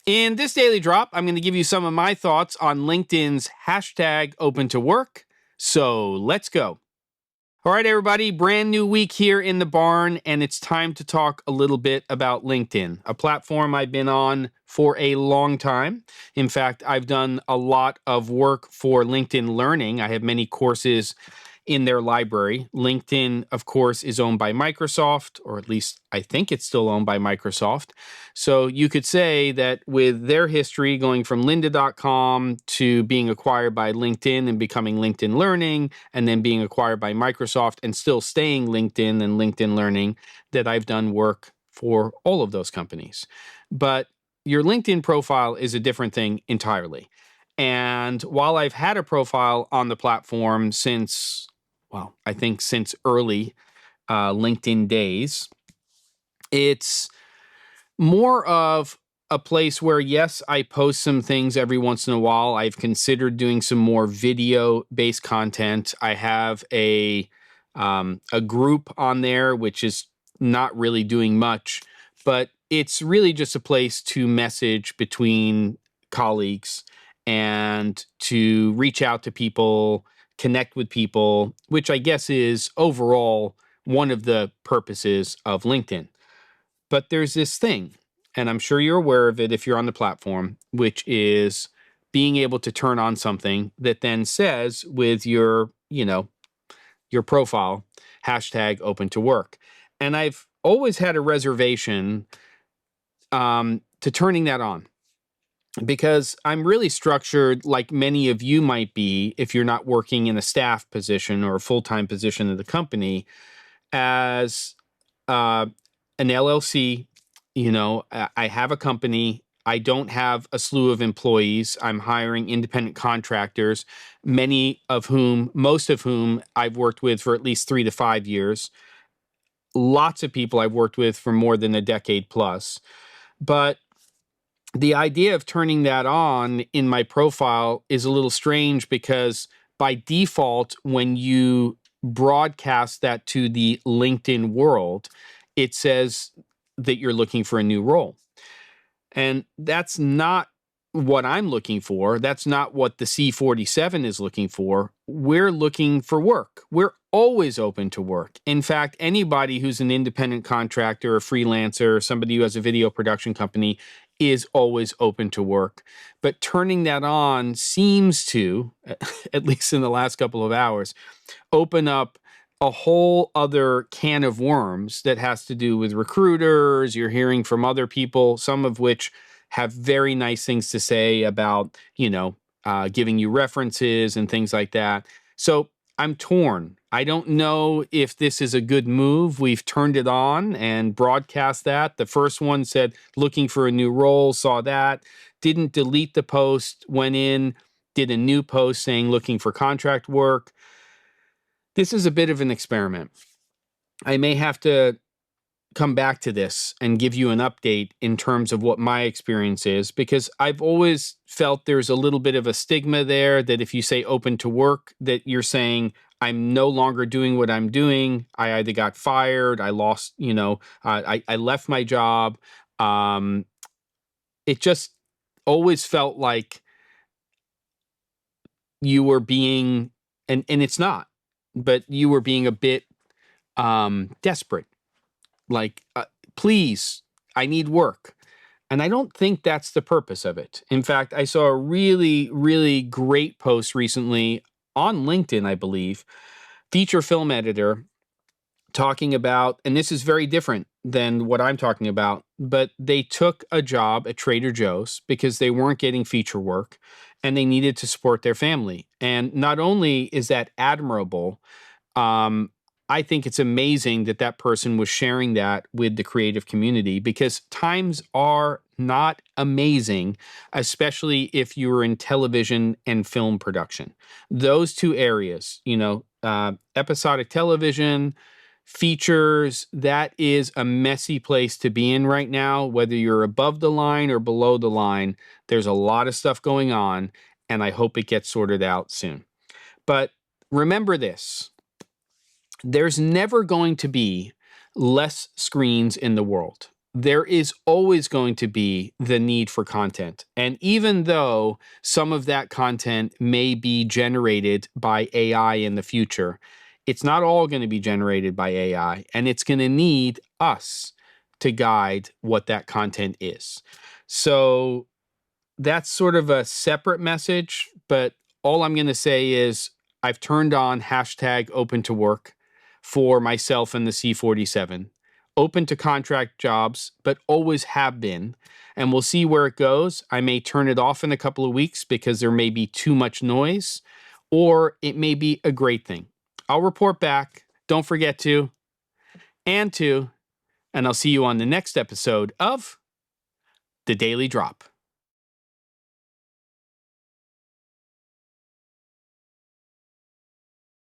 In this daily drop, I'm going to give you some of my thoughts on LinkedIn's hashtag open to work. So let's go. All right, everybody, brand new week here in the barn, and it's time to talk a little bit about LinkedIn, a platform I've been on for a long time. In fact, I've done a lot of work for LinkedIn Learning. I have many courses in their library. LinkedIn, of course, is owned by Microsoft, or at least I think it's still owned by Microsoft. So you could say that with their history going from lynda.com to being acquired by LinkedIn and becoming LinkedIn Learning, and then being acquired by Microsoft and still staying LinkedIn and LinkedIn Learning, that I've done work for all of those companies. But your LinkedIn profile is a different thing entirely. And while I've had a profile on the platform since, well, I think since early LinkedIn days, it's more of a place where, yes, I post some things every once in a while. I've considered doing some more video-based content. I have a group on there, which is not really doing much, but it's really just a place to message between colleagues and to reach out to people, connect with people, which I guess is overall one of the purposes of LinkedIn. But there's this thing, and I'm sure you're aware of it if you're on the platform, which is being able to turn on something that then says with your, your profile, hashtag open to work. And I've always had a reservation to turning that on, because I'm really structured like many of you might be if you're not working in a staff position or a full-time position of the company, as an LLC. I have a company. I don't have a slew of employees. I'm hiring independent contractors, most of whom I've worked with for at least 3 to 5 years. Lots of people I've worked with for more than a decade plus. But the idea of turning that on in my profile is a little strange, because by default, when you broadcast that to the LinkedIn world, it says that you're looking for a new role. And that's not what I'm looking for. That's not what the C47 is looking for. We're looking for work. We're always open to work. In fact, anybody who's an independent contractor, a freelancer, somebody who has a video production company is always open to work. But turning that on seems to, at least in the last couple of hours, open up a whole other can of worms that has to do with recruiters. You're hearing from other people, some of which have very nice things to say about, giving you references and things like that. So I'm torn. I don't know if this is a good move. We've turned it on and broadcast that. The first one said, looking for a new role, saw that, didn't delete the post, went in, did a new post saying looking for contract work. This is a bit of an experiment. I may have to come back to this and give you an update in terms of what my experience is, because I've always felt there's a little bit of a stigma there that if you say open to work, that you're saying I'm no longer doing what I'm doing. I either got fired, I lost, I left my job. It just always felt like you were being, and it's not, but you were being a bit desperate. Like, please, I need work. And I don't think that's the purpose of it. In fact, I saw a really, really great post recently on LinkedIn, I believe, feature film editor, talking about, and this is very different than what I'm talking about, but they took a job at Trader Joe's because they weren't getting feature work and they needed to support their family. And not only is that admirable, I think it's amazing that that person was sharing that with the creative community, because times are not amazing, especially if you're in television and film production. Those two areas, episodic television, features, that is a messy place to be in right now. Whether you're above the line or below the line, there's a lot of stuff going on, and I hope it gets sorted out soon. But remember this. There's never going to be less screens in the world. there is always going to be the need for content. And even though some of that content may be generated by AI in the future, it's not all going to be generated by AI, and it's going to need us to guide what that content is. So that's sort of a separate message, but all I'm going to say is I've turned on hashtag open to work for myself and the C47. Open to contract jobs, but always have been. And we'll see where it goes. I may turn it off in a couple of weeks because there may be too much noise, or it may be a great thing. I'll report back. Don't forget to, and I'll see you on the next episode of The Daily Drop.